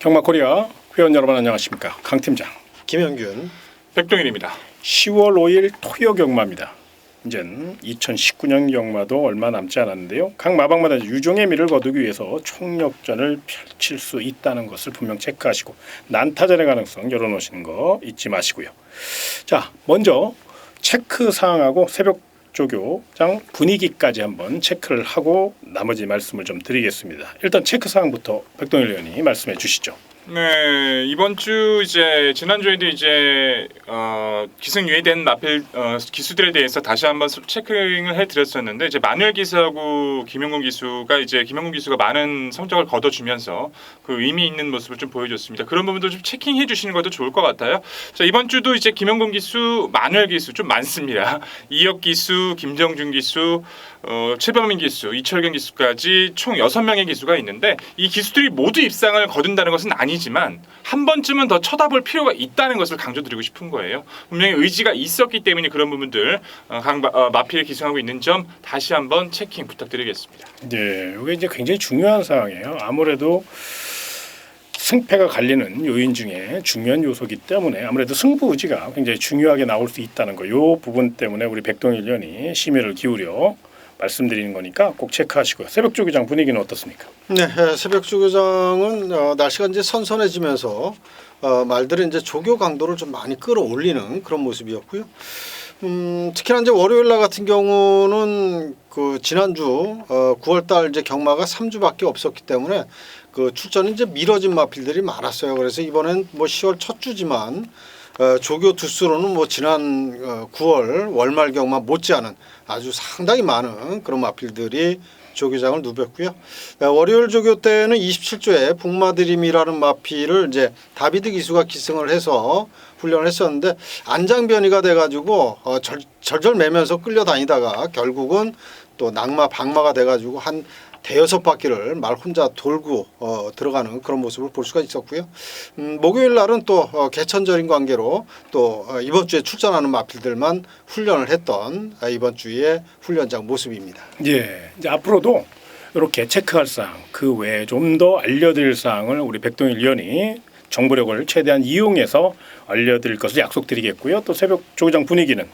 경마코리아 회원 여러분 안녕하십니까. 강 팀장 김영균 백동일입니다. 10월 5일 토요 경마입니다. 이젠 2019년 경마도 얼마 남지 않았는데요. 각 마방마다 유종의 미를 거두기 위해서 총력전을 펼칠 수 있다는 것을 분명 체크하시고 난타전의 가능성 열어놓으시는 거 잊지 마시고요. 자, 먼저 체크 사항하고 새벽 조교장 분위기까지 한번 체크를 하고 나머지 말씀을 좀 드리겠습니다. 일단 체크 사항부터 백동일 의원이 말씀해 주시죠. 네, 이번 주 이제 지난주에도 이제 기승 유예된 마필 기수들에 대해서 다시 한번 체크를 해드렸었는데 이제 마누엘 기수하고 김용근 기수가 많은 성적을 거둬주면서 그 의미 있는 모습을 좀 보여줬습니다. 그런 부분도 좀 체킹해 주시는 것도 좋을 것 같아요. 자, 이번 주도 이제 김용근 기수, 마누엘 기수 좀 많습니다. 이혁 기수, 김정준 기수, 최범민 기수, 이철경 기수까지 총 6명의 기수가 있는데 이 기수들이 모두 입상을 거둔다는 것은 아니지만 한 번쯤은 더 쳐다볼 필요가 있다는 것을 강조드리고 싶은 거예요. 분명히 의지가 있었기 때문에 그런 부분들 마필에 기승하고 있는 점 다시 한번 체킹 부탁드리겠습니다. 네, 이게 이제 굉장히 중요한 사항이에요. 아무래도 승패가 갈리는 요인 중에 중요한 요소이기 때문에 아무래도 승부 의지가 굉장히 중요하게 나올 수 있다는 거. 이 부분 때문에 우리 백동일 의원이 심의를 기울여 말씀드리는 거니까 꼭 체크하시고요. 새벽 조교장 분위기는 어떻습니까? 네, 새벽 조교장은 날씨가 이제 선선해지면서 말들이 이제 조교 강도를 좀 많이 끌어올리는 그런 모습이었고요. 특히나 이제 월요일 날 같은 경우는 그 지난주 9월달 이제 경마가 3주밖에 없었기 때문에 그 출전이 이제 미뤄진 마필들이 많았어요. 그래서 이번엔 뭐 10월 첫 주지만 조교 두수로는 뭐 지난 9월 월말 경마 못지않은 아주 상당히 많은 그런 마필들이 조교장을 누볐고요. 월요일 조교 때는 27조에 북마드림이라는 마필을 이제 다비드 기수가 기승을 해서 훈련을 했었는데 안장변이가 돼가지고 절절 매면서 끌려다니다가 결국은 또 낙마 박마가 돼가지고 한 대여섯 바퀴를 말 혼자 돌고 들어가는 그런 모습을 볼 수가 있었고요. 목요일 날은 또 개천절인 관계로 또 이번 주에 출전하는 마필들만 훈련을 했던 이번 주의 훈련장 모습입니다. 예, 이제 앞으로도 이렇게 체크할 사항, 그 외에 좀 더 알려드릴 사항을 우리 백동일 의원이 정보력을 최대한 이용해서 알려드릴 것을 약속드리겠고요. 또 새벽 조교장 분위기는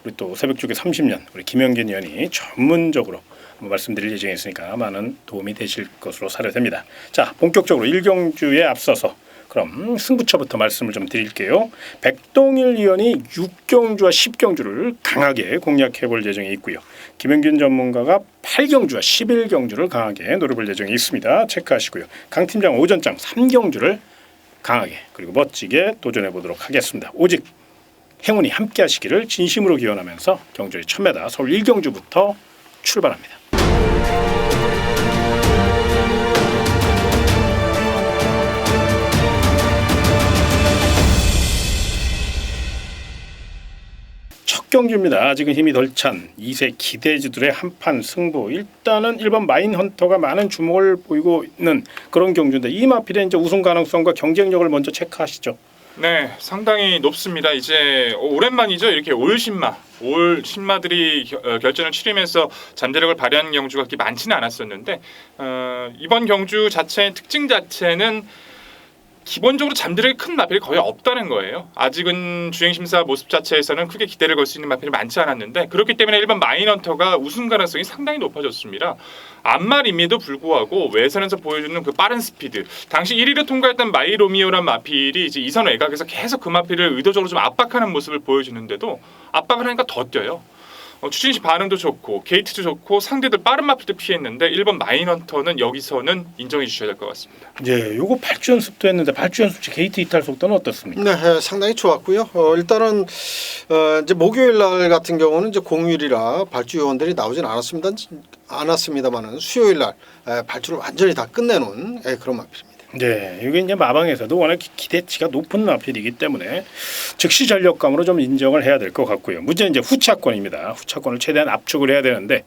우리 또 새벽 조교 30년 우리 김영균 의원이 전문적으로 말씀드릴 예정이 있으니까 많은 도움이 되실 것으로 사료됩니다. 자, 본격적으로 1경주에 앞서서 그럼 승부처부터 말씀을 좀 드릴게요. 백동일 의원이 6경주와 10경주를 강하게 공략해 볼 예정이 있고요. 김영균 전문가가 8경주와 11경주를 강하게 노려볼 예정이 있습니다. 체크하시고요. 강 팀장 오전장 3경주를 강하게 그리고 멋지게 도전해 보도록 하겠습니다. 오직 행운이 함께 하시기를 진심으로 기원하면서 경주의 1000m 서울 1경주부터 출발합니다. 첫 경주입니다. 아직은 힘이 덜 찬 2세 기대주들의 한판 승부. 일단은 1번 마인헌터가 많은 주목을 보이고 있는 그런 경주인데 이 마필의 이제 우승 가능성과 경쟁력을 먼저 체크하시죠. 네, 상당히 높습니다. 이제 오랜만이죠. 이렇게 올 신마들이 결전을 치르면서 잠재력을 발휘하는 경주가 그렇게 많지는 않았었는데 이번 경주 자체의 특징 자체는 기본적으로 잠재력이 큰 마필이 거의 없다는 거예요. 아직은 주행심사 모습 자체에서는 크게 기대를 걸 수 있는 마필이 많지 않았는데 그렇기 때문에 일반 마인헌터가 우승 가능성이 상당히 높아졌습니다. 앞말임에도 불구하고 외선에서 보여주는 그 빠른 스피드, 당시 1위를 통과했던 마이로미오란 마필이 이제 2선 외곽에서 계속 그 마필을 의도적으로 좀 압박하는 모습을 보여주는데도 압박을 하니까 더 뛰어요. 추진시 반응도 좋고 게이트도 좋고 상대들 빠른 마필도 피했는데 1번 마인헌터는 여기서는 인정해 주셔야 될 것 같습니다. 예, 요거 8주 연습도 했는데 8주 연습 게이트 이탈 속도는 어떻습니까? 네, 상당히 좋았고요. 일단은 이제 목요일 날 같은 경우는 이제 공휴일이라 발주 요원들이 나오진 않았습니다만은 수요일 날 발주를 완전히 다 끝내놓은 그런 마필입니다. 네, 이게 이제 마방에서도 워낙 기대치가 높은 마필이기 때문에 즉시 전력감으로 좀 인정을 해야 될 것 같고요. 문제는 이제 후차권입니다. 후차권을 최대한 압축을 해야 되는데,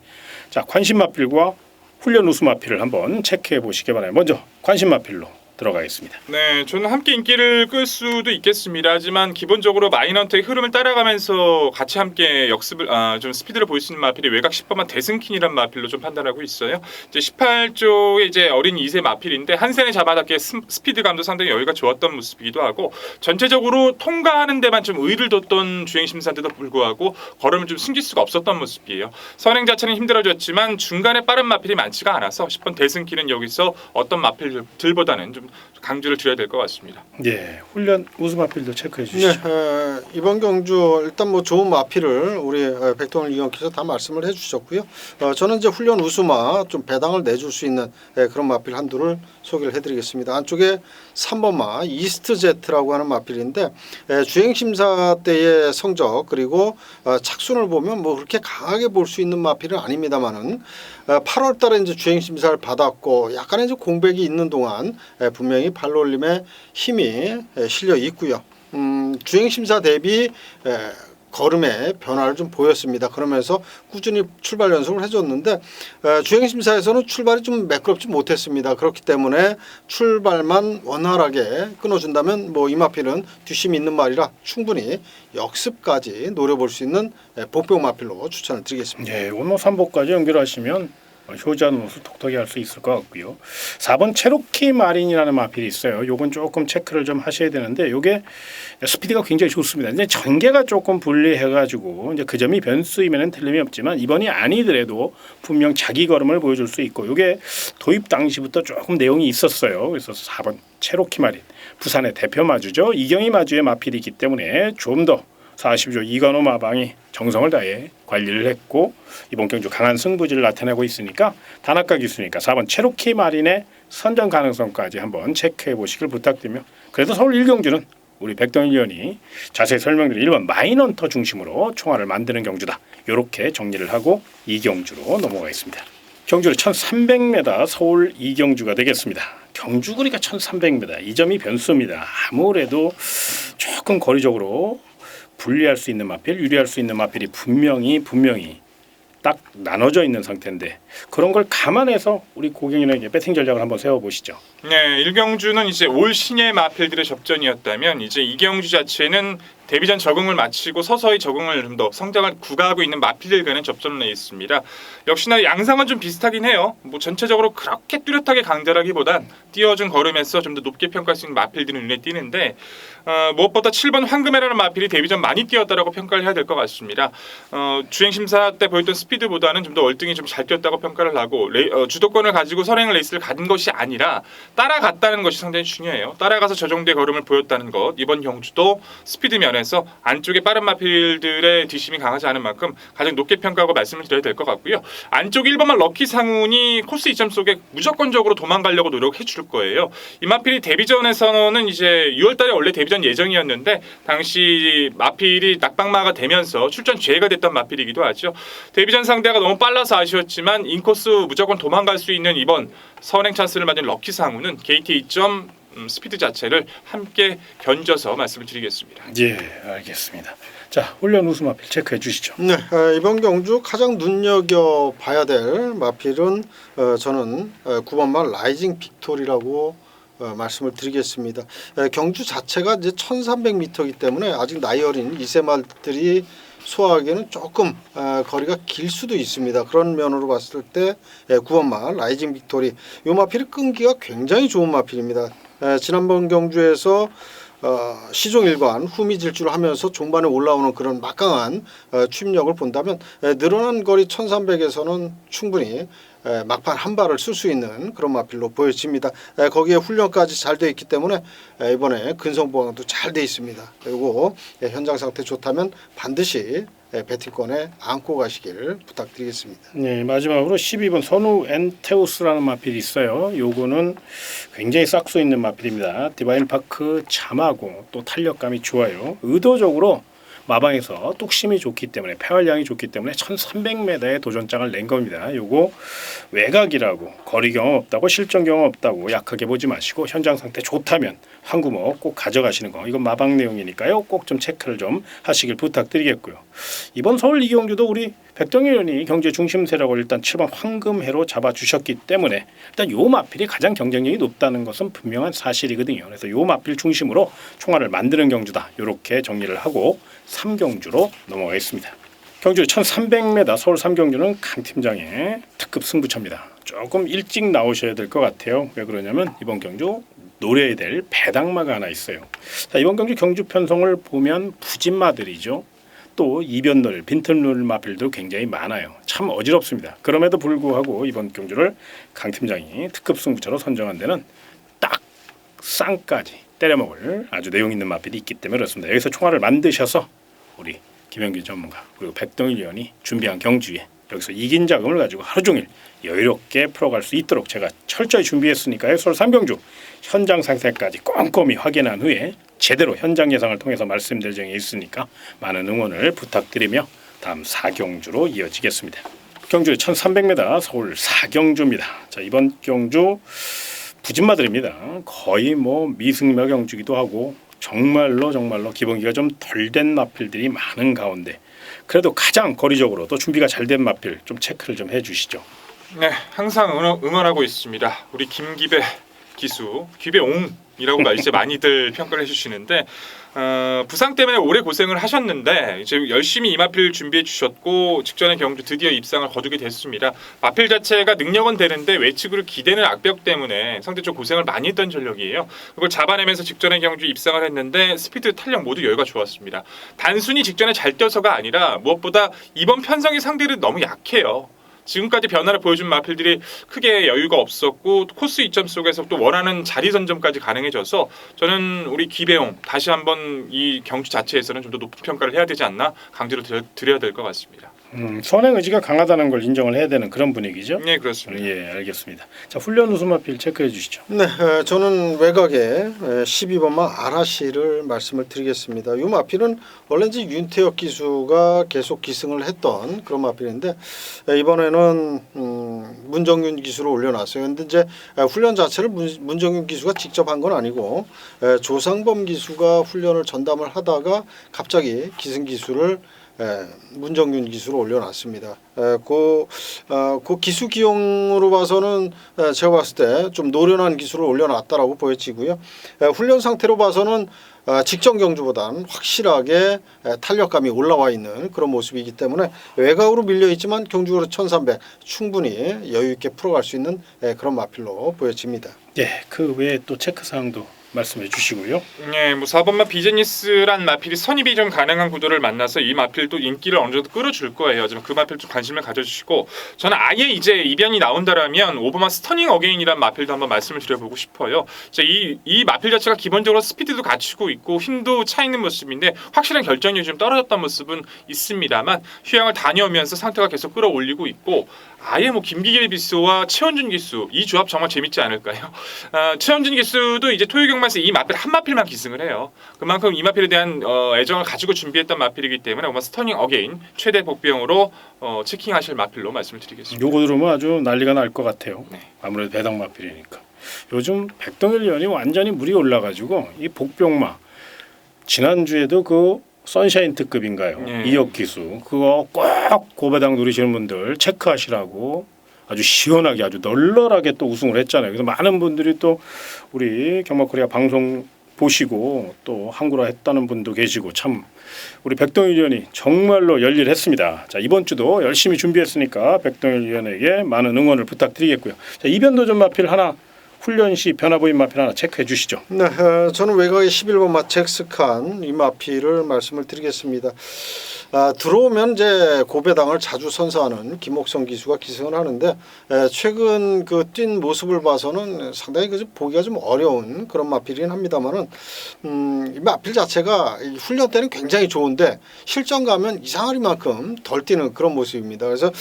자, 관심 마필과 훈련 우수 마필을 한번 체크해 보시기 바랍니다. 먼저 관심 마필로 들어가겠습니다. 네, 저는 함께 인기를 끌 수도 있겠습니다. 하지만 기본적으로 마인헌트의 흐름을 따라가면서 같이 함께 역습을 좀 스피드를 보일 수 있는 마필이 외곽 10번만 대승킨이란 마필로 좀 판단하고 있어요. 이제 18조의 이제 어린 2세 마필인데 한 센에 잡아닿기에 스피드감도 상당히 여유가 좋았던 모습이기도 하고 전체적으로 통과하는 데만 좀 의의를 뒀던 주행 심사인데도 불구하고 걸음을 좀 숨길 수가 없었던 모습이에요. 선행 자체는 힘들어졌지만 중간에 빠른 마필이 많지가 않아서 10번 대승킨은 여기서 어떤 마필들보다는 좀 강조를 드려야 될 것 같습니다. 예, 훈련 우수 마필도 체크해 주시죠. 네, 이번 경주 일단 뭐 좋은 마필을 우리 백동일 위원께서 다 말씀을 해주셨고요. 저는 이제 훈련 우수마 좀 배당을 내줄 수 있는 그런 마필 한두를 소개를 해드리겠습니다. 안쪽에 3번마 이스트 제트라고 하는 마필인데 주행 심사 때의 성적 그리고 착순을 보면 뭐 그렇게 강하게 볼 수 있는 마필은 아닙니다만은 8월달에 이제 주행 심사를 받았고 약간의 이제 공백이 있는 동안 분명히 발놀림에 힘이 실려 있고요. 주행 심사 대비 걸음의 변화를 좀 보였습니다. 그러면서 꾸준히 출발 연습을 해줬는데 주행 심사에서는 출발이 좀 매끄럽지 못했습니다. 그렇기 때문에 출발만 원활하게 끊어준다면 뭐 이 마필은 뒷심이 있는 말이라 충분히 역습까지 노려볼 수 있는 복병 마필로 추천을 드리겠습니다. 예, 오늘 3보까지 연결하시면 효자는 옷을 톡톡히 할 수 있을 것 같고요. 4번 체로키 마린이라는 마필이 있어요. 요건 조금 체크를 좀 하셔야 되는데 요게 스피드가 굉장히 좋습니다. 이제 전개가 조금 불리해가지고 이제 그 점이 변수이면은 틀림이 없지만 이번이 아니더라도 분명 자기 걸음을 보여줄 수 있고 요게 도입 당시부터 조금 내용이 있었어요. 그래서 4번 체로키 마린 부산의 대표 마주죠. 이경희 마주의 마필이기 때문에 좀 더 40조 이관호 마방이 정성을 다해 관리를 했고 이번 경주 강한 승부지를 나타내고 있으니까 단학가 기수니까 4번 체로키 마린의 선전 가능성까지 한번 체크해 보시길 부탁드리며 그래도 서울 1경주는 우리 백동일 위원이 자세히 설명드린 1번 마인헌터 중심으로 총알을 만드는 경주다. 이렇게 정리를 하고 2경주로 넘어가겠습니다. 경주는 1300m 서울 2경주가 되겠습니다. 경주거리가 1300m 이 점이 변수입니다. 아무래도 조금 거리적으로 분리할 수 있는 마필, 유리할 수 있는 마필이 분명히 딱 나눠져 있는 상태인데 그런 걸 감안해서 우리 고객님에게 배팅 전략을 한번 세워보시죠. 네, 1경주는 이제 올 신예 마필들의 접전이었다면 이제 2경주 자체는 데뷔전 적응을 마치고 서서히 적응을 좀 더 성장을 구가하고 있는 마필들과는 접전을 해 있습니다. 역시나 양상은 좀 비슷하긴 해요. 뭐 전체적으로 그렇게 뚜렷하게 강자라기보단 띄워준 걸음에서 좀 더 높게 평가할 수 있는 마필들은 눈에 띄는데 무엇보다 7번 황금해라는 마필이 데뷔전 많이 뛰었다라고 평가를 해야 될 것 같습니다. 주행 심사 때 보였던 스피드보다는 좀 더 월등히 좀 잘 뛰었다고 평가를 하고 주도권을 가지고 선행 레이스를 가는 것이 아니라 따라갔다는 것이 상당히 중요해요. 따라가서 저 정도의 걸음을 보였다는 것. 이번 경주도 스피드 면에서 안쪽에 빠른 마필들의 뒷심이 강하지 않은 만큼 가장 높게 평가하고 말씀을 드려야 될 것 같고요. 안쪽 1번만 럭키 상훈이 코스 2점 속에 무조건적으로 도망가려고 노력해 줄 거예요. 이 마필이 데뷔전에서는 이제 6월달에 원래 데뷔전 예정이었는데 당시 마필이 낙방마가 되면서 출전 제외가 됐던 마필이기도 하죠. 데뷔전 상대가 너무 빨라서 아쉬웠지만 인코스 무조건 도망갈 수 있는 이번 선행 찬스를 맞은 럭키 상훈은 게이트 2점 스피드 자체를 함께 견져서 말씀을 드리겠습니다. 예, 알겠습니다. 자, 훈련 우수 마필 체크해 주시죠. 네, 이번 경주 가장 눈여겨 봐야 될 마필은 저는 9번마 라이징 빅토리라고 말씀을 드리겠습니다. 경주 자체가 이제 1300m이기 때문에 아직 나이 어린 2세 말들이 소화하기에는 조금 거리가 길 수도 있습니다. 그런 면으로 봤을 때 9번마 라이징 빅토리 이 마필이 끈기가 굉장히 좋은 마필입니다. 지난번 경주에서 시종일관 후미질주를 하면서 종반에 올라오는 그런 막강한 추임력을 본다면 늘어난 거리 1300에서는 충분히 막판 한 발을 쓸 수 있는 그런 마필로 보여집니다. 거기에 훈련까지 잘 되어 있기 때문에 이번에 근성보강도 잘 되어 있습니다. 그리고 현장 상태 좋다면 반드시 배팅권에 안고 가시길 부탁드리겠습니다. 네, 마지막으로 12번 선우 엔테우스라는 마필이 있어요. 요거는 굉장히 싹수 있는 마필입니다. 디바인 파크 참하고 또 탄력감이 좋아요. 의도적으로 마방에서 뚝심이 좋기 때문에 폐활량이 좋기 때문에 1300m의 도전장을 낸 겁니다. 요거 외곽이라고 거리 경험 없다고 실전 경험 없다고 약하게 보지 마시고 현장 상태 좋다면 한 구멍 꼭 가져가시는 거. 이건 마방 내용이니까요. 꼭 좀 체크를 좀 하시길 부탁드리겠고요. 이번 서울 이경주도 우리 백동일 의원이 경제 중심세력을 일단 7번 황금해로 잡아주셨기 때문에 일단 요 마필이 가장 경쟁력이 높다는 것은 분명한 사실이거든요. 그래서 요 마필 중심으로 총알을 만드는 경주다. 이렇게 정리를 하고 3경주로 넘어가겠습니다. 경주 1300m 서울 3경주는 강 팀장의 특급 승부처입니다. 조금 일찍 나오셔야 될 것 같아요. 왜 그러냐면 이번 경주 노려야 될 배당마가 하나 있어요. 자, 이번 경주 편성을 보면 부진마들이죠. 또 이변놀, 빈틈놀 마필도 굉장히 많아요. 참 어지럽습니다. 그럼에도 불구하고 이번 경주를 강 팀장이 특급 승부처로 선정한 데는 딱 쌍까지 때려먹을 아주 내용 있는 마필이 있기 때문에 그렇습니다. 여기서 총알을 만드셔서 우리 김영균 전문가 그리고 백동일 의원이 준비한 경주에 여기서 이긴 자금을 가지고 하루 종일 여유롭게 풀어갈 수 있도록 제가 철저히 준비했으니까요. 서울 3경주 현장 상태까지 꼼꼼히 확인한 후에 제대로 현장 예상을 통해서 말씀드릴 예정에 있으니까 많은 응원을 부탁드리며 다음 4경주로 이어지겠습니다. 경주 1300m 서울 4경주입니다. 자, 이번 경주 부진마들입니다. 거의 뭐 미승마 경주기도 하고 정말로 기본기가 좀 덜 된 마필들이 많은 가운데 그래도 가장 거리적으로 또 준비가 잘 된 마필 좀 체크를 좀 해주시죠. 네, 항상 응원하고 있습니다. 우리 김기배 기수, 기배옹이라고 이제 많이들 평가를 해주시는데 부상 때문에 오래 고생을 하셨는데 이제 열심히 이 마필 준비해 주셨고 직전의 경주 드디어 입상을 거두게 됐습니다. 마필 자체가 능력은 되는데 외측으로 기대는 악벽 때문에 상대적으로 고생을 많이 했던 전력이에요. 그걸 잡아내면서 직전의 경주 입상을 했는데 스피드, 탄력 모두 여유가 좋았습니다. 단순히 직전에 잘 뛰어서가 아니라 무엇보다 이번 편성의 상대는 너무 약해요. 지금까지 변화를 보여준 마필들이 크게 여유가 없었고 코스 이점 속에서 또 원하는 자리 선점까지 가능해져서 저는 우리 기배용 다시 한번 이 경주 자체에서는 좀 더 높은 평가를 해야 되지 않나 강조를 드려야 될 것 같습니다. 선행 의지가 강하다는 걸 인정을 해야 되는 그런 분위기죠. 네, 그렇습니다. 예, 알겠습니다. 자, 훈련 우수 마필 체크해 주시죠. 네, 저는 외곽에 12번마 아라시를 말씀을 드리겠습니다. 이 마필은 원래 이제 윤태혁 기수가 계속 기승을 했던 그런 마필인데 이번에는 문정윤 기수를 올려놨어요. 근데 이제 훈련 자체를 문정윤 기수가 직접 한 건 아니고 조상범 기수가 훈련을 전담을 하다가 갑자기 기승 기수를 문정윤 기수로 올려놨습니다. 그 기수 기용으로 봐서는 제가 봤을 때 좀 노련한 기수를 올려놨다라고 보여지고요. 훈련 상태로 봐서는 직전 경주보다는 확실하게 탄력감이 올라와 있는 그런 모습이기 때문에 외곽으로 밀려 있지만 경주로 1300 충분히 여유 있게 풀어갈 수 있는 그런 마필로 보여집니다. 예, 그 외에 또 체크 사항도 말씀해 주시고요. 네, 뭐 4번마 비즈니스란 마필이 선입이 좀 가능한 구도를 만나서 이 마필도 인기를 어느 정도 끌어줄 거예요. 하지만 그 마필 좀 관심을 가져주시고 저는 아예 이제 이변이 나온다라면 5번마 스터닝 어게인이란 마필도 한번 말씀을 드려보고 싶어요. 이 마필 자체가 기본적으로 스피드도 갖추고 있고 힘도 차 있는 모습인데 확실한 결정력이 좀 떨어졌던 모습은 있습니다만 휴양을 다녀오면서 상태가 계속 끌어올리고 있고 아예 뭐 김기길 기수와 최원준 기수 이 조합 정말 재밌지 않을까요? 최원준 기수도 이제 토요경마에서 이 마필 한 마필만 기승을 해요. 그만큼 이 마필에 대한 애정을 가지고 준비했던 마필이기 때문에 아마 스터닝 어게인 최대 복병으로 체킹하실 마필로 말씀을 드리겠습니다. 요거 들으면 아주 난리가 날 것 같아요. 네. 아무래도 배당 마필이니까. 요즘 백동일 의원이 완전히 물이 올라가지고 이 복병마 지난주에도 그 선샤인 특급인가요? 네. 2억 기수 그거 꼭 고배당 누리시는 분들 체크하시라고 아주 시원하게 아주 널널하게 또 우승을 했잖아요. 그래서 많은 분들이 또 우리 경마코리아 방송 보시고 또 한구라 했다는 분도 계시고 참 우리 백동일 의원이 정말로 열일했습니다. 자, 이번 주도 열심히 준비했으니까 백동일 의원에게 많은 응원을 부탁드리겠고요. 자, 이변도전 마필 하나 훈련 시 변화 보인 마필 하나 체크해 주시죠. 네, 저는 외곽의 11번 마 잭스칸 이 마필을 말씀을 드리겠습니다. 들어오면 이제 고배당을 자주 선사하는 김옥성 기수가 기승을 하는데 최근 그 뛴 모습을 봐서는 상당히 그 보기가 좀 어려운 그런 마필이긴 합니다만은 이 마필 자체가 훈련 때는 굉장히 좋은데 실전 가면 이상하리만큼 덜 뛰는 그런 모습입니다. 그래서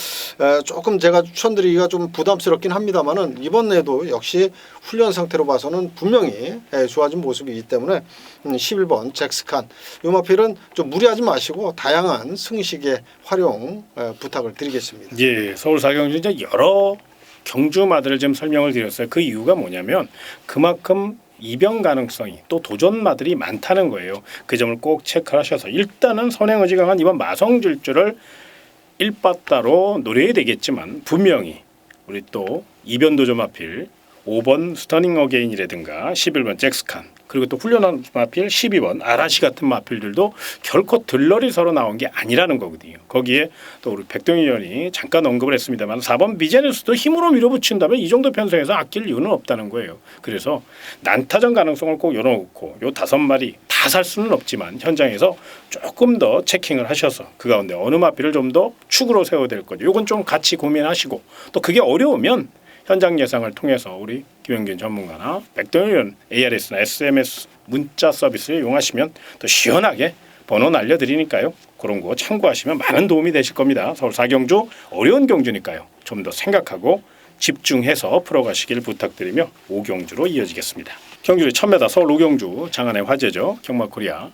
조금 제가 추천드리기가 좀 부담스럽긴 합니다만은 이번에도 역시 훈련 상태로 봐서는 분명히 좋아진 모습이기 때문에 11번 잭스칸. 이 마필은 좀 무리하지 마시고 다양한 승식의 활용 부탁을 드리겠습니다. 예, 서울 사경주 이제 여러 경주마들을 지금 설명을 드렸어요. 그 이유가 뭐냐면 그만큼 이변 가능성이 또 도전마들이 많다는 거예요. 그 점을 꼭 체크하셔서 일단은 선행의지 강한 이번 마성질주를 1빠따로 노려야 되겠지만 분명히 우리 또 이변 도전 마필 5번 스터닝 어게인이라든가 11번 잭스칸 그리고 또 훈련한 마필 12번 아라시 같은 마필들도 결코 들러리 서로 나온 게 아니라는 거거든요. 거기에 또 우리 백동희 의원이 잠깐 언급을 했습니다만 4번 비제네스도 힘으로 밀어붙인다면 이 정도 편성에서 아낄 이유는 없다는 거예요. 그래서 난타전 가능성을 꼭 열어놓고 요 5마리 다 살 수는 없지만 현장에서 조금 더 체킹을 하셔서 그 가운데 어느 마필을 좀 더 축으로 세워야 될 거죠. 요건 좀 같이 고민하시고 또 그게 어려우면 현장 예상을 통해서 우리 김영균 전문가나 백동희 의원 ARS나 SMS 문자 서비스를 이용하시면 또 시원하게 번호 날려드리니까요. 그런 거 참고하시면 많은 도움이 되실 겁니다. 서울 사경주 어려운 경주니까요. 좀 더 생각하고 집중해서 풀어가시길 부탁드리며 5경주로 이어지겠습니다. 경주의 1000m 서울 5경주 장안의 화제죠. 경마코리아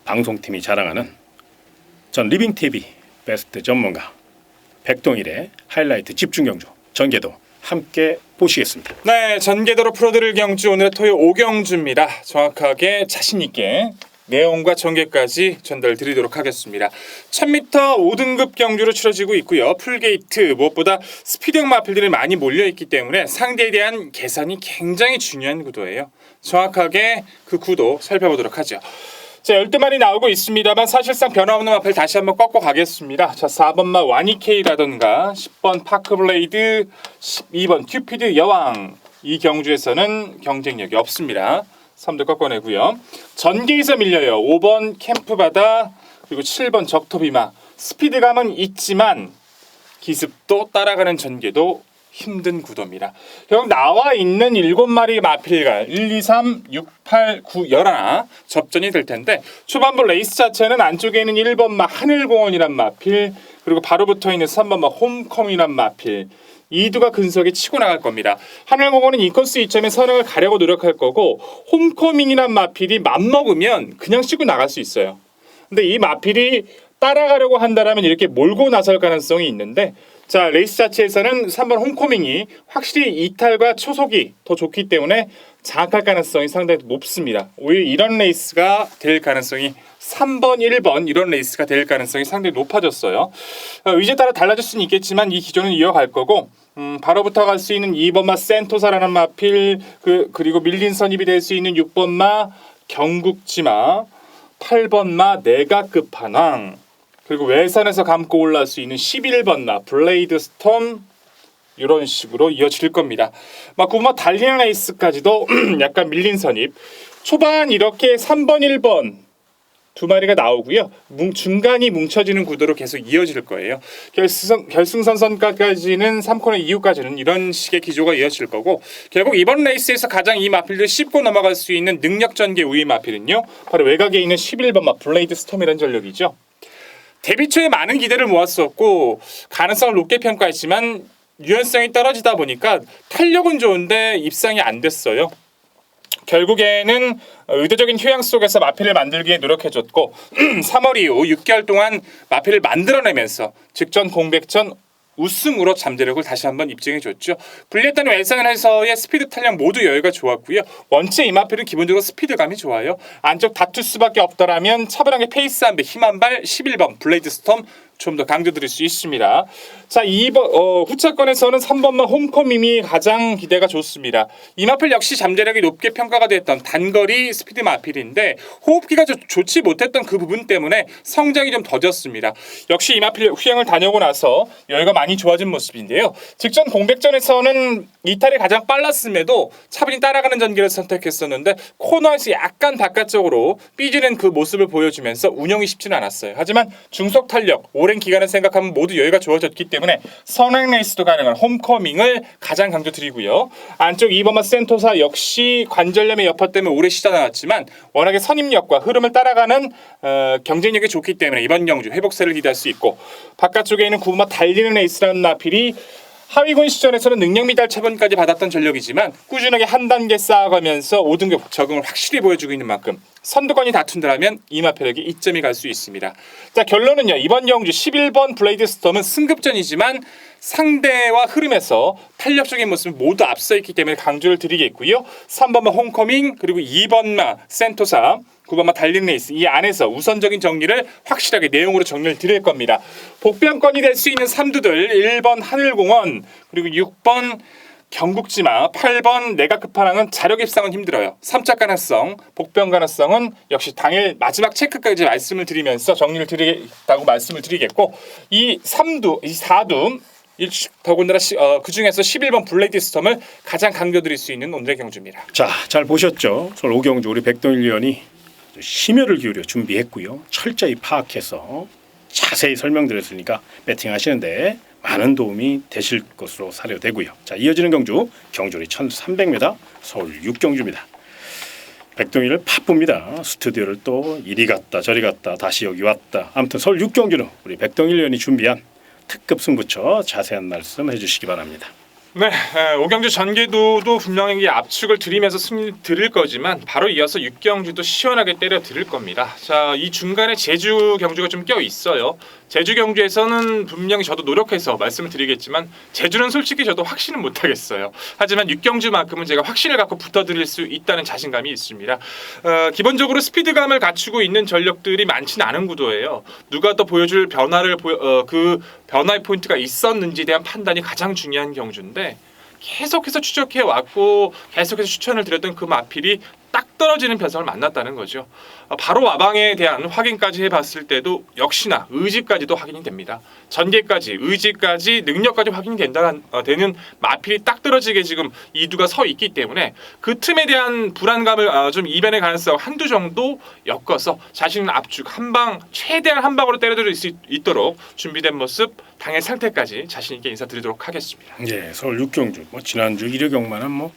방송팀이 자랑하는 전 리빙TV 베스트 전문가 백동일의 하이라이트 집중경주 전개도 함께 보시겠습니다. 네, 전개도로 풀어드릴 경주 오늘의 토요 5경주입니다. 정확하게 자신 있게 내용과 전개까지 전달드리도록 하겠습니다. 1000m 5등급 경주로 치러지고 있고요. 풀게이트 무엇보다 스피드형 마필들이 많이 몰려있기 때문에 상대에 대한 계산이 굉장히 중요한 구도예요. 정확하게 그 구도 살펴보도록 하죠. 자, 12마리 나오고 있습니다만 사실상 변화없는 마필 다시 한번 꺾고 가겠습니다. 자, 4번마 와니케이라던가 10번 파크블레이드, 12번 큐피드 여왕 이 경주에서는 경쟁력이 없습니다. 3도 꺾어내고요. 전개에서 밀려요. 5번 캠프바다 그리고 7번 적토비마 스피드감은 있지만 기습도 따라가는 전개도 힘든 구도입니다. 결국 나와 있는 7마리 마필과 1, 2, 3, 6, 8, 9, 11 접전이 될 텐데 초반부 레이스 자체는 안쪽에 있는 1번마 하늘공원이란 마필 그리고 바로 붙어있는 3번마 홈컴이란 마필 이두가 근석에 치고 나갈 겁니다. 하늘공원은 이 코스 이점에 선행을 가려고 노력할 거고 홈커밍이란 마필이 맘먹으면 그냥 치고 나갈 수 있어요. 근데 이 마필이 따라가려고 한다면 이렇게 몰고 나설 가능성이 있는데 자 레이스 자체에서는 3번 홈커밍이 확실히 이탈과 초속이 더 좋기 때문에 장악할 가능성이 상당히 높습니다. 오히려 이런 레이스가 될 가능성이 3번, 1번 이런 레이스가 될 가능성이 상당히 높아졌어요. 의지에 따라 달라질 수는 있겠지만 이 기조는 이어갈 거고 바로부터 갈 수 있는 2번마 센토사라는 마필 그리고 밀린 선입이 될 수 있는 6번마 경국지마 8번마 내각급한왕 그리고 외선에서 감고 올라올 수 있는 11번마 블레이드 스톰 이런 식으로 이어질 겁니다. 막 9번마 달리는 레이스까지도 약간 밀린 선입 초반 이렇게 3번, 1번 두 마리가 나오고요. 중간이 뭉쳐지는 구도로 계속 이어질 거예요. 결승선까지는 3코너 이후까지는 이런 식의 기조가 이어질 거고 결국 이번 레이스에서 가장 이 마필들 씹고 넘어갈 수 있는 능력 전개 우위 마필은요. 바로 외곽에 있는 11번 블레이드 스톰이라는 전력이죠. 데뷔 초에 많은 기대를 모았었고 가능성을 높게 평가했지만 유연성이 떨어지다 보니까 탄력은 좋은데 입상이 안 됐어요. 결국에는 의도적인 휴양 속에서 마필을 만들기에 노력해줬고 3월 이후 6개월 동안 마필을 만들어내면서 직전 공백전 우승으로 잠재력을 다시 한번 입증해줬죠. 불리했던 외선에서의 스피드 탄력 모두 여유가 좋았고요. 원체 이 마필은 기본적으로 스피드감이 좋아요. 안쪽 다툴 수밖에 없더라면 차분하게 페이스 한 배, 힘 한 발 11번 블레이드 스톰 좀 더 강조드릴 수 있습니다. 자, 2번 후차권에서는 3번만 홈커밈이 가장 기대가 좋습니다. 이 마필 역시 잠재력이 높게 평가가 됐던 단거리 스피드 마필인데 호흡기가 좋지 못했던 그 부분 때문에 성장이 좀 더뎠습니다. 역시 이 마필 휴양을 다녀오고 나서 여유가 많이 좋아진 모습인데요. 직전 공백전에서는 이탈이 가장 빨랐음에도 차분히 따라가는 전개를 선택했었는데 코너에서 약간 바깥쪽으로 삐지는 그 모습을 보여주면서 운영이 쉽지는 않았어요. 하지만 중속 탄력, 오랜 기간을 생각하면 모두 여유가 좋아졌기 때문에 선행 레이스도 가능한 홈커밍을 가장 강조드리고요. 안쪽 2번마 센토사 역시 관절염의 여파 때문에 오래 쉬다 나왔지만 워낙에 선임력과 흐름을 따라가는 경쟁력이 좋기 때문에 이번 경주 회복세를 기대할 수 있고 바깥쪽에 있는 9번마 달리는 레이스라는 나필이 하위군 시절에서는 능력 미달 처분까지 받았던 전력이지만 꾸준하게 한 단계 쌓아가면서 5등급 적응을 확실히 보여주고 있는 만큼 선두권이 다툰다라면 이마표력이 이점이 갈 수 있습니다. 자, 결론은요. 이번 경주 11번 블레이드 스톰은 승급전이지만 상대와 흐름에서 탄력적인 모습을 모두 앞서 있기 때문에 강조를 드리겠고요. 3번마 홈커밍 그리고 2번마 센토사 9번마 달린 레이스 이 안에서 우선적인 정리를 확실하게 내용으로 정리를 드릴 겁니다. 복병권이 될 수 있는 3두들 1번 하늘공원 그리고 6번 경국지마 8번 내가 끝판왕은 자력 입상은 힘들어요. 3차 가능성, 복병 가능성은 역시 당일 마지막 체크까지 말씀을 드리면서 정리를 드리겠다고 말씀을 드리겠고 이 3두, 이 4두 더군다나 그 중에서 11번 블레이드 스톰을 가장 강조드릴 수 있는 오늘의 경주입니다. 자, 잘 보셨죠? 서울 오경주 우리 백동일 위원이 심혈을 기울여 준비했고요. 철저히 파악해서 자세히 설명드렸으니까 배팅하시는데 많은 도움이 되실 것으로 사료되고요. 자, 이어지는 경주 경주리 1300m 서울 6경주입니다. 백동일을 바쁩니다. 스튜디오를 또 이리 갔다 저리 갔다 다시 여기 왔다. 아무튼 서울 6경주는 우리 백동일 위원이 준비한 특급 승부처 자세한 말씀 해주시기 바랍니다. 네, 오경주 전개도도 분명히 압축을 드리면서 승리 드릴 거지만 바로 이어서 6경주도 시원하게 때려 드릴 겁니다. 자, 이 중간에 제주 경주가 좀 껴 있어요. 제주 경주에서는 분명히 저도 노력해서 말씀을 드리겠지만 제주는 솔직히 저도 확신은 못하겠어요. 하지만 6경주만큼은 제가 확신을 갖고 붙어드릴 수 있다는 자신감이 있습니다. 기본적으로 스피드감을 갖추고 있는 전력들이 많지는 않은 구도예요. 누가 더 보여줄 그 변화의 포인트가 있었는지에 대한 판단이 가장 중요한 경주인데 계속해서 추적해 왔고 계속해서 추천을 드렸던 그 마필이 딱 떨어지는 변성을 만났다는 거죠. 바로 와방에 대한 확인까지 해봤을 때도 역시나 의지까지도 확인이 됩니다. 전개까지, 의지까지, 능력까지 확인이 되는 마필이 딱 떨어지게 지금 이두가 서 있기 때문에 그 틈에 대한 불안감을 좀 이변의 가능성 한두 정도 엮어서 자신의 압축 한방 최대한 한 방으로 때려드릴 수 있도록 준비된 모습 당일 상태까지 자신 있게 인사드리도록 하겠습니다. 예, 서울 6경주 지난주 1여경만은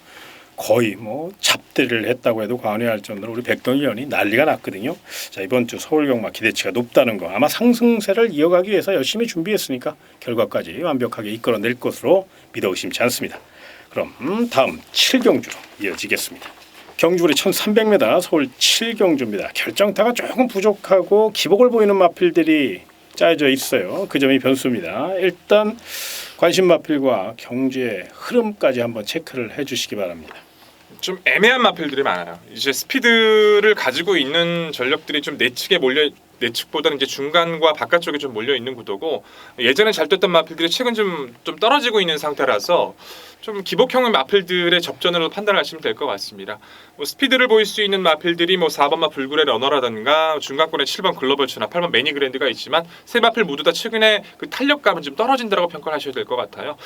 거의 잡대를 했다고 해도 과언이 할 정도로 우리 백동일 의원이 난리가 났거든요. 자, 이번 주 서울 경마 기대치가 높다는 거 아마 상승세를 이어가기 위해서 열심히 준비했으니까 결과까지 완벽하게 이끌어낼 것으로 믿어 의심치 않습니다. 그럼 다음 7경주로 이어지겠습니다. 경주리 1300m 서울 7경주입니다. 결정타가 조금 부족하고 기복을 보이는 마필들이 짜여져 있어요. 그 점이 변수입니다. 일단 관심 마필과 경주의 흐름까지 한번 체크를 해주시기 바랍니다. 좀 애매한 마필들이 많아요. 이제 스피드를 가지고 있는 전력들이 좀 내측보다는 이제 중간과 바깥쪽에 좀 몰려 있는 구도고 예전에 잘 떴던 마필들이 최근 좀 떨어지고 있는 상태라서 좀 기복형의 마필들의 접전으로 판단하시면 될 것 같습니다. 스피드를 보일 수 있는 마필들이 4번마 불굴의 러너라든가 중간권에 7번 글로벌츠나 8번 매니그랜드가 있지만 세 마필 모두 다 최근에 그 탄력감은 좀 떨어진다고 평가를 하셔야 될 것 같아요.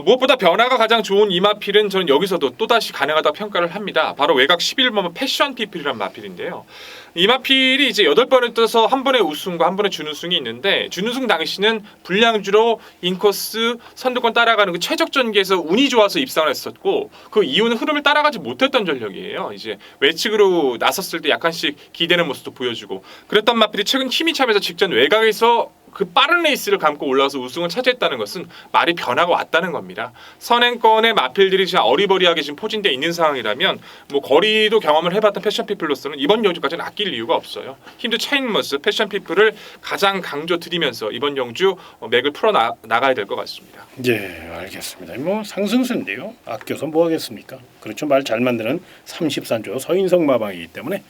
무엇보다 변화가 가장 좋은 이 마필은 저는 여기서도 또다시 가능하다고 평가를 합니다. 바로 외곽 11번마 패션 피플이라는 마필인데요. 이 마필이 이제 8번을 떠서 한 번의 우승과 한 번의 준우승이 있는데 준우승 당시는 불량주로 인코스 선두권 따라가는 그 최적 전개에서 운이 좋아서 입상을 했었고 그 이후는 흐름을 따라가지 못했던 전력이에요. 이제 외측으로 나섰을 때 약간씩 기대는 모습도 보여주고 그랬던 마필이 최근 힘이 차면서 직전 외곽에서 그 빠른 레이스를 감고 올라와서 우승을 차지했다는 것은 말이 변화가 왔다는 겁니다. 선행권의 마필들이 지금 어리버리하게 지금 포진되어 있는 상황이라면 거리도 경험을 해봤던 패션피플로서는 이번 경주까지는 아낄 이유가 없어요. 힘도 차이는 모습 패션피플을 가장 강조드리면서 이번 경주 맥을 풀어나가야 될 것 같습니다. 예, 알겠습니다. 상승세인데요. 아껴서 뭐 하겠습니까? 그렇죠. 말 잘 만드는 34조 서인성 마방이기 때문에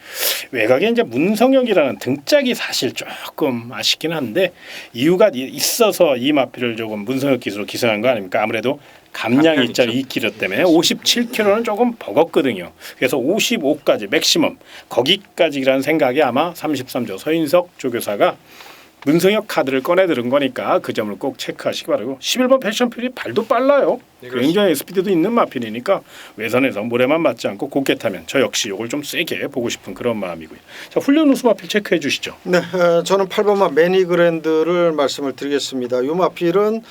외곽에 이제 문성혁이라는 등짝이 사실 조금 아쉽긴 한데 이유가 있어서 이 마필을 조금 문성혁 기수로 기승한 거 아닙니까? 아무래도 감량이 있잖아요. 2kg 때문에 57kg는 조금 버겁거든요. 그래서 55까지 맥시멈 거기까지라는 생각이 아마 33조 서인석 조교사가 문성혁 카드를 꺼내 들은 거니까 그 점을 꼭 체크하시기 바라고 11번 패션필이 발도 빨라요. 네, 굉장히 스피드도 있는 마필이니까 외선에서 모래만 맞지 않고 곱게 타면 저 역시 이걸 좀 세게 보고 싶은 그런 마음이고요. 자, 훈련 우수 마필 체크해 주시죠. 네, 저는 8번마 매니그랜드를 말씀을 드리겠습니다. 이 마필은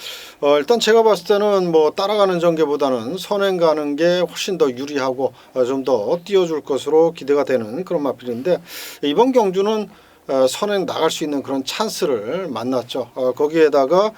일단 제가 봤을 때는 따라가는 전개보다는 선행 가는 게 훨씬 더 유리하고 좀 더 띄워줄 것으로 기대가 되는 그런 마필인데 이번 경주는 선행 나갈 수 있는 그런 찬스를 만났죠. 거기에다가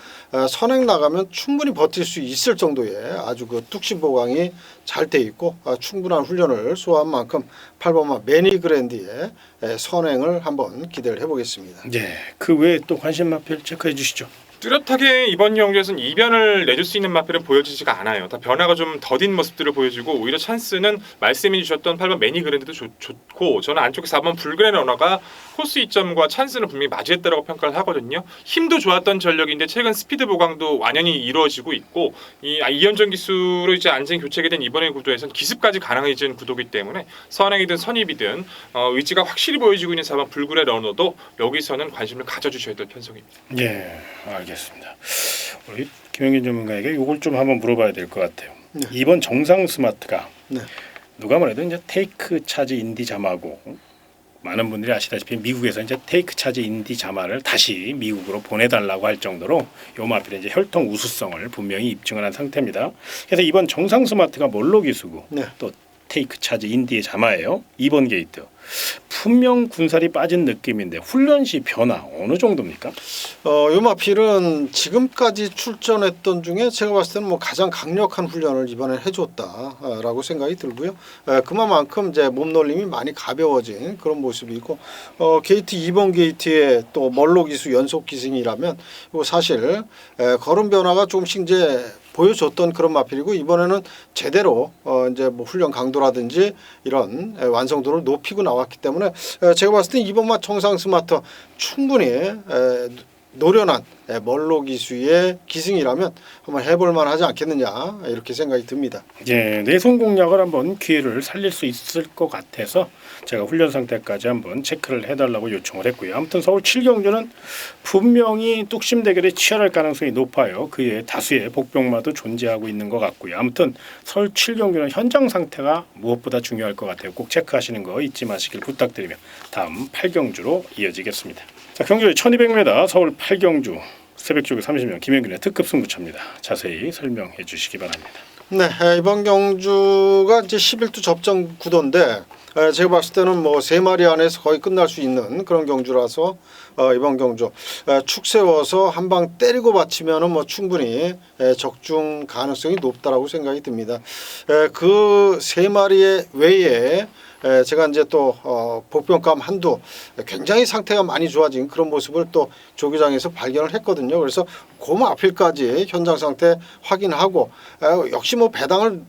선행 나가면 충분히 버틸 수 있을 정도의 아주 그 뚝심 보강이 잘 돼 있고 충분한 훈련을 소화한 만큼 8번마 매니 그랜디의 선행을 한번 기대를 해보겠습니다. 예, 그 외에 또 관심 마필 체크해 주시죠. 뚜렷하게 이번 경기에서는 이변을 내줄 수 있는 마필은 보여지지가 않아요. 다 변화가 좀 더딘 모습들을 보여주고 오히려 찬스는 말씀해 주셨던 8번 매니 그랜드도 좋고 저는 안쪽에 4번 불그레 러너가 코스 이점과 찬스는 분명히 마주했다라고 평가를 하거든요. 힘도 좋았던 전력인데 최근 스피드 보강도 완연히 이루어지고 있고 이 2연전 기수로 이제 안전 교체가 된 이번의 구도에서는 기습까지 가능해진 구도이기 때문에 선행이든 선입이든 의지가 확실히 보여지고 있는 4번 불그레 러너도 여기서는 관심을 가져주셔야 될 편성입니다. 예, 알겠습니다. 우리 김영균 전문가에게 이걸 좀 한번 물어봐야 될 것 같아요. 네. 이번 정상 스마트가 네. 누가 뭐래도 이제 테이크 차지 인디 자마고 많은 분들이 아시다시피 미국에서 이제 테이크 차지 인디 자마를 다시 미국으로 보내달라고 할 정도로 요 마필의 이제 혈통 우수성을 분명히 입증을 한 상태입니다. 그래서 이번 정상 스마트가 몰로 기수고 네. 또 테이크 차지 인디의 자마예요. 2번 게이트. 분명 군살이 빠진 느낌인데 훈련 시 변화 어느 정도입니까? 요 마필은 지금까지 출전했던 중에 제가 봤을 때는 뭐 가장 강력한 훈련을 이번에 해줬다라고 생각이 들고요. 그만큼 이제 몸놀림이 많이 가벼워진 그런 모습이고 게이트 2번 게이트의 또 멀로 기수 연속 기승이라면 이거 사실 걸음 변화가 조금씩 이제 보여줬던 그런 마필이고 이번에는 제대로 이제 뭐 훈련 강도라든지 이런 완성도를 높이고 나왔기 때문에 제가 봤을 때 이번 맛 정상 스마트 충분히 노련한 멀로 기수의 기승이라면 한번 해볼만 하지 않겠느냐 이렇게 생각이 듭니다. 예, 내손 공략을 한번 기회를 살릴 수 있을 것 같아서 제가 훈련 상태까지 한번 체크를 해달라고 요청을 했고요. 아무튼 서울 7경주는 분명히 뚝심 대결에 치열할 가능성이 높아요. 그에 다수의 복병마도 존재하고 있는 것 같고요. 아무튼 서울 7경주는 현장 상태가 무엇보다 중요할 것 같아요. 꼭 체크하시는 거 잊지 마시길 부탁드리며 다음 8경주로 이어지겠습니다. 자, 경주의 1200m 서울 8경주 새벽쪽에 30명 김영균의 특급 승부차입니다. 자세히 설명해 주시기 바랍니다. 네, 이번 경주가 이제 11두 접전 구도인데 제가 봤을 때는 뭐 3마리 안에서 거의 끝날 수 있는 그런 경주라서 이번 경주 축 세워서 한 방 때리고 받치면은 뭐 충분히 적중 가능성이 높다라고 생각이 듭니다. 그 3마리의 외에 제가 이제 또 복병감 한두 굉장히 상태가 많이 좋아진 그런 모습을 또 조교장에서 발견을 했거든요. 그래서 그 마필까지 현장 상태 확인하고 역시 뭐 배당을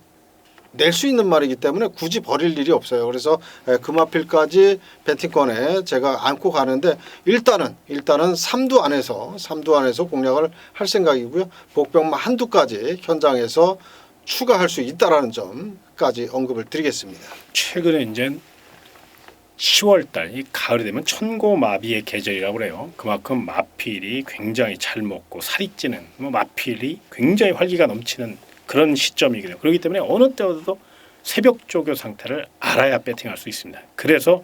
낼 수 있는 말이기 때문에 굳이 버릴 일이 없어요. 그래서 그 마필까지 배팅권에 제가 안고 가는데 일단은 3두 안에서 공략을 할 생각이고요. 복병만 한두까지 현장에서 추가할 수 있다라는 점까지 언급을 드리겠습니다. 최근에 이제 10월달 이 가을이 되면 천고마비의 계절이라고 그래요. 그만큼 마필이 굉장히 잘 먹고 살이 찌는 마필이 굉장히 활기가 넘치는 그런 시점이거든요. 그렇기 때문에 어느 때보다도 새벽 조교 상태를 알아야 배팅할 수 있습니다. 그래서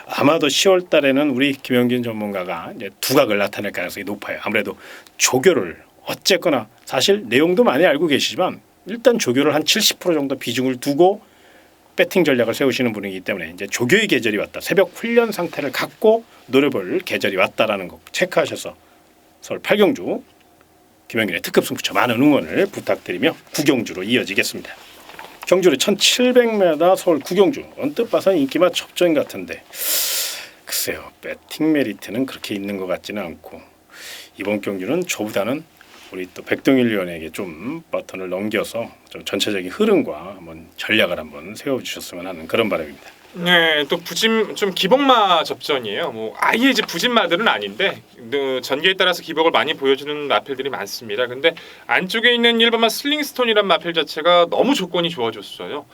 아마도 10월달에는 우리 김영균 전문가가 이제 두각을 나타낼 가능성이 높아요. 아무래도 조교를 어쨌거나 사실 내용도 많이 알고 계시지만 일단 조교를 한 70% 정도 비중을 두고 배팅 전략을 세우시는 분이기 때문에 이제 조교의 계절이 왔다. 새벽 훈련 상태를 갖고 노려볼 계절이 왔다라는 거 체크하셔서 서울 8경주 김영균의 특급 승부처 많은 응원을 부탁드리며 9경주로 이어지겠습니다. 경주를 1700m 서울 9경주 언뜻 봐서 인기맛 접전 같은데 글쎄요. 배팅 메리트는 그렇게 있는 것 같지는 않고 이번 경주는 저보다는 우리 또 백동일 위원에게 좀 버튼을 넘겨서 좀 전체적인 흐름과 한번 전략을 한번 세워주셨으면 하는 그런 바람입니다. 네, 또 부진 좀 기복마 접전이에요. 뭐 아예 이제 부진마들은 아닌데 전개에 따라서 기복을 많이 보여주는 마필들이 많습니다. 근데 안쪽에 있는 1번마 슬링스톤이란 마필 자체가 너무 조건이 좋아졌어요.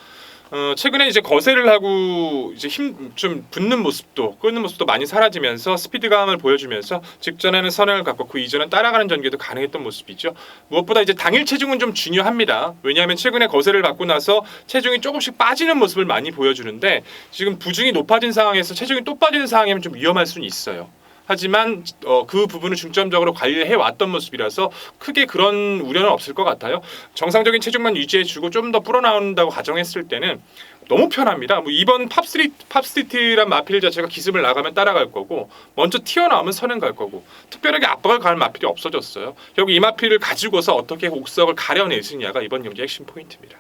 최근에 이제 거세를 하고 이제 힘 좀 붙는 모습도 끄는 모습도 많이 사라지면서 스피드감을 보여주면서 직전에는 선행을 갖고 그 이전은 따라가는 전개도 가능했던 모습이죠. 무엇보다 이제 당일 체중은 좀 중요합니다. 왜냐하면 최근에 거세를 받고 나서 체중이 조금씩 빠지는 모습을 많이 보여주는데 지금 부중이 높아진 상황에서 체중이 또 빠지는 상황이면 좀 위험할 수는 있어요. 하지만 그 부분을 중점적으로 관리를 해왔던 모습이라서 크게 그런 우려는 없을 것 같아요. 정상적인 체중만 유지해주고 좀 더 불어나온다고 가정했을 때는 너무 편합니다. 뭐 이번 팝스트리트란 마필 자체가 기습을 나가면 따라갈 거고 먼저 튀어나오면 선행 갈 거고 특별하게 압박을 가할 마필이 없어졌어요. 결국 이 마필을 가지고서 어떻게 옥석을 가려내느냐가 이번 경기의 핵심 포인트입니다.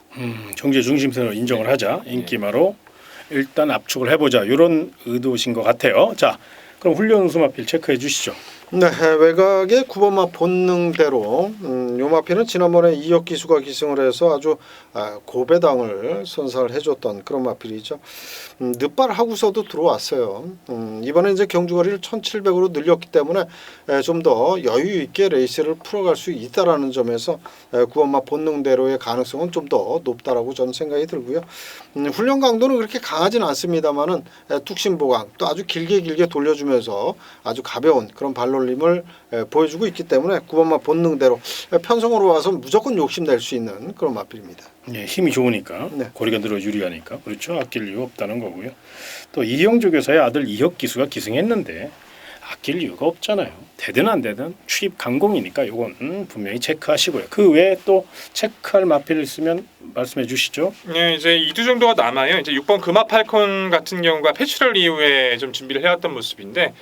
경제 중심세로 인정을 하자. 인기마로 일단 압축을 해보자. 이런 의도신 것 같아요. 자, 그럼 훈련 우수 마필 체크해 주시죠. 네, 외곽의 9번마 본능대로 요 마필은 지난번에 이혁 기수가 기승을 해서 아주 고배당을 선사를 해줬던 그런 마필이죠. 늦발하고서도 들어왔어요. 이번에 이제 경주거리를 1,700으로 늘렸기 때문에 좀 더 여유 있게 레이스를 풀어갈 수 있다라는 점에서 9번마 본능대로의 가능성은 좀 더 높다라고 저는 생각이 들고요. 훈련 강도는 그렇게 강하진 않습니다만은 뚝심보강 또 아주 길게 돌려주면서 아주 가벼운 그런 발놀림을 보여주고 있기 때문에 9번마 본능대로 편성으로 와서 무조건 욕심낼 수 있는 그런 마필입니다. 예, 힘이 좋으니까 네. 거리가 늘어 유리하니까 그렇죠. 아낄 이유 없다는 거고요. 또 이영조 교사의 아들 이혁 기수가 기승했는데 아낄 이유가 없잖아요. 되든 안 되든 출입 강공이니까 요건 분명히 체크하시고요. 그 외에 또 체크할 마필 있으면 말씀해 주시죠. 네, 이제 2주 정도가 남아요. 이제 6번 금화 팔콘 같은 경우가 패출럴 이후에 좀 준비를 해왔던 모습인데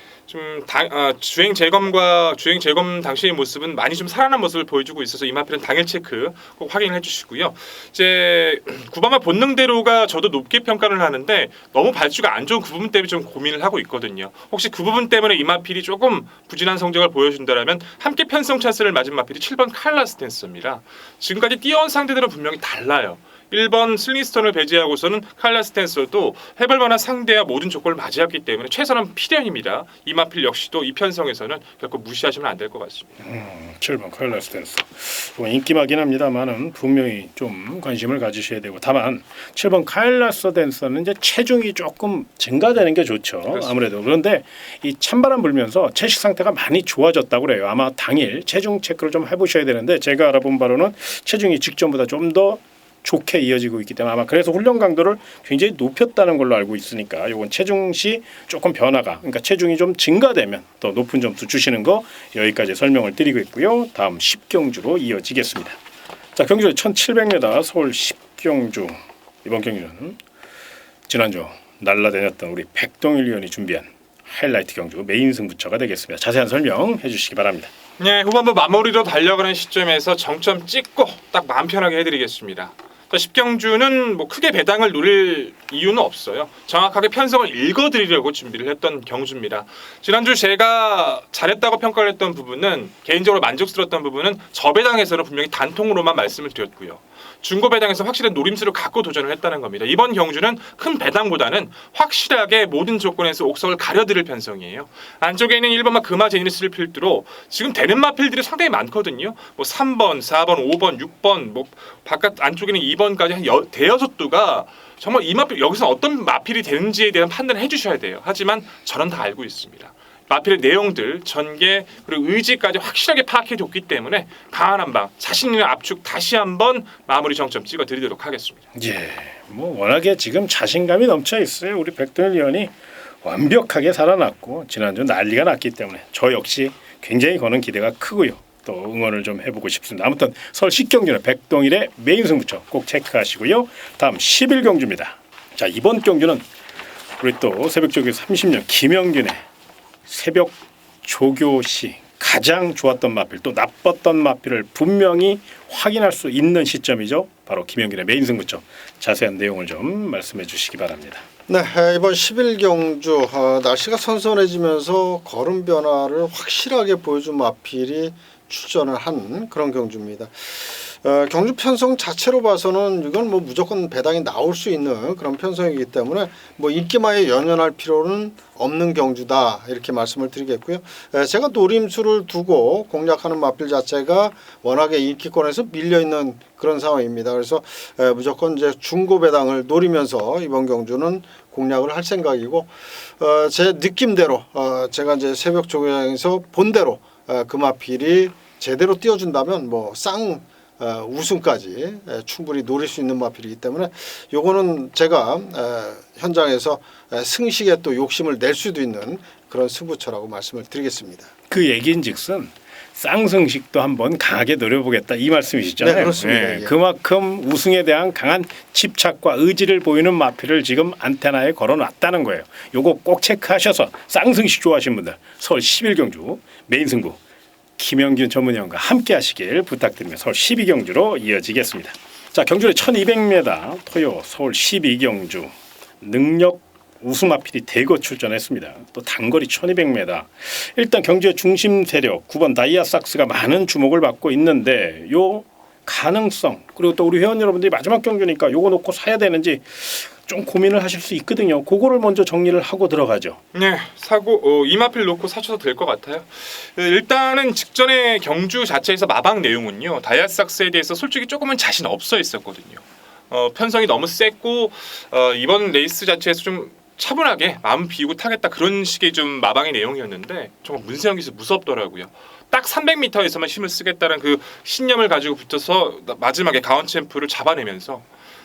주행 재검 당시의 모습은 많이 좀 살아난 모습을 보여주고 있어서 이 마필은 당일 체크 꼭 확인을 해주시고요. 이제 9번마 본능대로가 저도 높게 평가를 하는데 너무 발주가 안 좋은 그 부분 때문에 좀 고민을 하고 있거든요. 혹시 그 부분 때문에 이 마필이 조금 부진한 성적을 보여준다라면 함께 편성 찬스를 맞은 마필이 7번 칼라 스탠스입니다. 지금까지 뛰어온 상대들은 분명히 달라요. 1번 슬링스턴을 배제하고서는 칼라 스탠서도 해볼 만한 상대와 모든 조건을 맞이했기 때문에 최선은 필연입니다. 이 마필 역시도 이 편성에서는 결코 무시하시면 안 될 것 같습니다. 7번 카일라 스탠스. 인기마긴 합니다만은 분명히 좀 관심을 가지셔야 되고 다만 7번 카일라 스탠스는 이제 체중이 조금 증가되는 게 좋죠. 그렇습니다. 아무래도 그런데 이 찬바람 불면서 채식 상태가 많이 좋아졌다고 그래요. 아마 당일 체중 체크를 좀 해보셔야 되는데 제가 알아본 바로는 체중이 직전보다 좀 더 좋게 이어지고 있기 때문에 아마 그래서 훈련 강도를 굉장히 높였다는 걸로 알고 있으니까 이건 체중 시 조금 변화가 그러니까 체중이 좀 증가되면 더 높은 점수 주시는 거 여기까지 설명을 드리고 있고요. 다음 10경주로 이어지겠습니다. 자, 경주 1700m 서울 10경주 이번 경주는 지난주 날라다녔던 우리 백동일 위원이 준비한 하이라이트 경주 메인 승부처가 되겠습니다. 자세한 설명해 주시기 바랍니다. 네, 후반부 마무리로 달려가는 시점에서 정점 찍고 딱 마음 편하게 해드리겠습니다. 자, 10경주는 뭐 크게 배당을 노릴 이유는 없어요. 정확하게 편성을 읽어드리려고 준비를 했던 경주입니다. 지난주 제가 잘했다고 평가를 했던 부분은 개인적으로 만족스러웠던 부분은 저배당에서는 분명히 단통으로만 말씀을 드렸고요. 중고 배당에서 확실한 노림수를 갖고 도전을 했다는 겁니다. 이번 경주는 큰 배당보다는 확실하게 모든 조건에서 옥석을 가려드릴 편성이에요. 안쪽에 있는 1번마 금화 제니스를 필두로 지금 되는 마필들이 상당히 많거든요. 뭐 3번, 4번, 5번, 6번, 뭐 바깥 안쪽에는 2번까지 한 대여섯 두가 정말 이 마필 여기서 어떤 마필이 되는지에 대한 판단을 해주셔야 돼요. 하지만 저는 다 알고 있습니다. 마필의 내용들, 전개 그리고 의지까지 확실하게 파악해줬기 때문에 강한 한방, 자신 있는 압축 다시 한번 마무리 정점 찍어드리도록 하겠습니다. 예, 뭐 워낙에 지금 자신감이 넘쳐 있어요. 우리 백동일 위원이 완벽하게 살아났고 지난주 난리가 났기 때문에 저 역시 굉장히 거는 기대가 크고요. 또 응원을 좀 해보고 싶습니다. 아무튼 서울 10경주는 백동일의 메인 승부처 꼭 체크하시고요. 다음 11경주입니다. 자, 이번 경주는 우리 또 새벽조교 30년 김영균의 새벽 조교 시 가장 좋았던 마필 또 나빴던 마필을 분명히 확인할 수 있는 시점이죠. 바로 김영균의 메인 승부처 자세한 내용을 좀 말씀해 주시기 바랍니다. 네, 이번 11경주 날씨가 선선해지면서 걸음 변화를 확실하게 보여준 마필이 출전을 한 그런 경주입니다. 경주 편성 자체로 봐서는 이건 뭐 무조건 배당이 나올 수 있는 그런 편성이기 때문에 뭐 인기마에 연연할 필요는 없는 경주다 이렇게 말씀을 드리겠고요. 제가 노림수를 두고 공략하는 마필 자체가 워낙에 인기권에서 밀려 있는 그런 상황입니다. 그래서 무조건 이제 중고 배당을 노리면서 이번 경주는 공략을 할 생각이고 제 느낌대로 제가 이제 새벽 조교장에서 본대로 그 마필이 제대로 띄워준다면 뭐 우승까지 충분히 노릴 수 있는 마필이기 때문에 요거는 제가 현장에서 승식에 또 욕심을 낼 수도 있는 그런 승부처라고 말씀을 드리겠습니다. 그 얘기인즉슨 쌍승식도 한번 강하게 노려보겠다 이 말씀이시잖아요. 네, 그렇습니다. 예. 그만큼 우승에 대한 강한 집착과 의지를 보이는 마필을 지금 안테나에 걸어놨다는 거예요. 요거 꼭 체크하셔서 쌍승식 좋아하시는 분들 서울 11경주 메인 승부 김영균 전문위원과 함께 하시길 부탁드리며 서울 12경주로 이어지겠습니다. 자, 경주의 1200m 토요 서울 12경주 능력 우승 마필이 대거 출전했습니다. 또 단거리 1200m. 일단 경주의 중심 세력 9번 다이아삭스가 많은 주목을 받고 있는데 요 가능성 그리고 또 우리 회원 여러분들이 마지막 경주니까 요거 놓고 사야 되는지 좀 고민을 하실 수 있거든요. 그거를 먼저 정리를 하고 들어가죠. 네, 사고 이마필 놓고 사셔도 될 것 같아요. 일단은 직전에 경주 자체에서 마방 내용은요. 다이아삭스에 대해서 솔직히 조금은 자신 없어 있었거든요. 편성이 너무 셌고 이번 레이스 자체에서 좀 차분하게 마음 비우고 타겠다 그런 식의 좀 마방의 내용이었는데 정말 문세영 기수 무섭더라고요. 딱 300m에서만 힘을 쓰겠다는 그 신념을 가지고 붙어서 마지막에 가온 챔프를 잡아내면서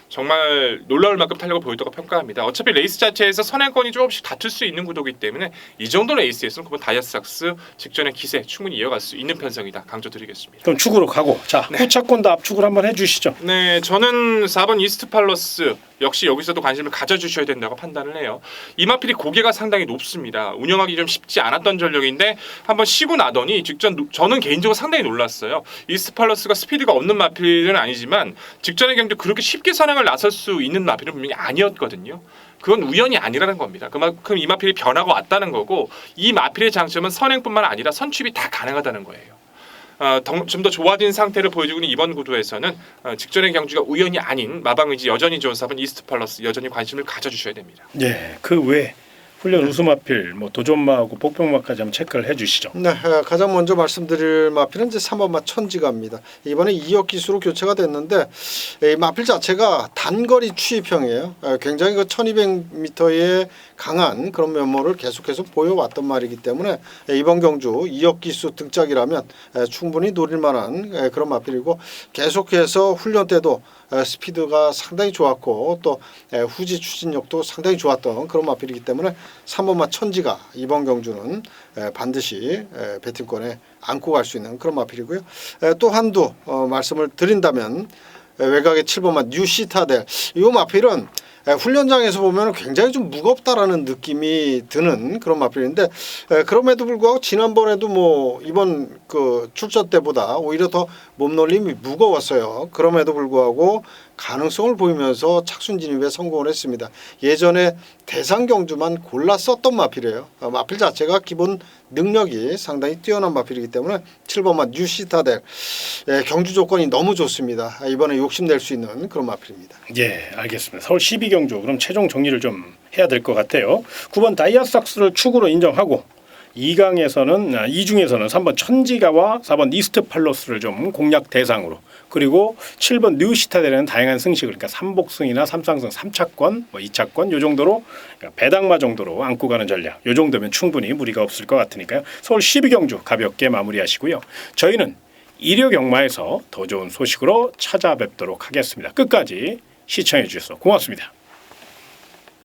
정말 놀라울 만큼 탄력을 보였다고 평가합니다. 어차피 레이스 자체에서 선행권이 조금씩 다툴 수 있는 구도이기 때문에 이 정도 레이스에서는 그러면 다이아삭스 직전의 기세 충분히 이어갈 수 있는 편성이다 강조드리겠습니다. 그럼 축으로 가고 자 후차권도 압축을 한번 해주시죠. 네, 저는 4번 이스트 팔러스 역시 여기서도 관심을 가져주셔야 된다고 판단을 해요. 이마필이 고개가 상당히 높습니다. 운영하기 좀 쉽지 않았던 전력인데 한번 쉬고 나더니 직전 저는 개인적으로 상당히 놀랐어요. 이스트 팔러스가 스피드가 없는 마필은 아니지만 직전의 경주 그렇게 쉽게 선행을 나설 수 있는 마필은 분명히 아니었거든요. 그건 우연이 아니라는 겁니다. 그만큼 이 마필이 변화가 왔다는 거고 이 마필의 장점은 선행뿐만 아니라 선취입이 다 가능하다는 거예요. 좀 더 좋아진 상태를 보여주고 있는 이번 구도에서는 직전의 경주가 우연이 아닌 마방의지 여전히 좋은 4번 이스트 팔러스 여전히 관심을 가져주셔야 됩니다. 네, 그 외 훈련 우수 마필 뭐 도전마하고 복병마까지 한번 체크를 해주시죠. 네, 가장 먼저 말씀드릴 마필은 이제 3번마 천지가입니다. 이번에 2억 기수로 교체가 됐는데 이 마필 자체가 단거리 추입형이에요. 굉장히 그 1200m의 강한 그런 면모를 계속해서 보여왔던 말이기 때문에 이번 경주 2억 기수 등짝이라면 충분히 노릴 만한 그런 마필이고 계속해서 훈련 때도 스피드가 상당히 좋았고 또 후지 추진력도 상당히 좋았던 그런 마필이기 때문에 3번마 천지가 이번 경주는 반드시 배팅권에 안고 갈 수 있는 그런 마필이고요. 또 한두 말씀을 드린다면 외곽의 7번마 뉴시타델 이 마필은 훈련장에서 보면 굉장히 좀 무겁다라는 느낌이 드는 그런 마필인데 그럼에도 불구하고 지난번에도 뭐 이번 그 출전 때보다 오히려 더 몸놀림이 무거웠어요. 그럼에도 불구하고 가능성을 보이면서 착순 진입에 성공을 했습니다. 예전에 대상 경주만 골라 썼던 마필이에요. 마필 자체가 기본 능력이 상당히 뛰어난 마필이기 때문에 7번마 뉴시타델 경주 조건이 너무 좋습니다. 이번에 욕심낼 수 있는 그런 마필입니다. 예, 알겠습니다. 서울 12경주 그럼 최종 정리를 좀 해야 될 것 같아요. 9번 다이아삭스를 축으로 인정하고 2중에서는 3번 천지가와 4번 이스트 팔로스를 좀 공략 대상으로 그리고 7번 뉴시타델에는 다양한 승식 그러니까 3복승이나 3상승 3차권 뭐 2차권 요 정도로 그러니까 배당마 정도로 안고 가는 전략 요 정도면 충분히 무리가 없을 것 같으니까요. 서울 12경주 가볍게 마무리하시고요. 저희는 일요 경마에서 더 좋은 소식으로 찾아뵙도록 하겠습니다. 끝까지 시청해 주셔서 고맙습니다.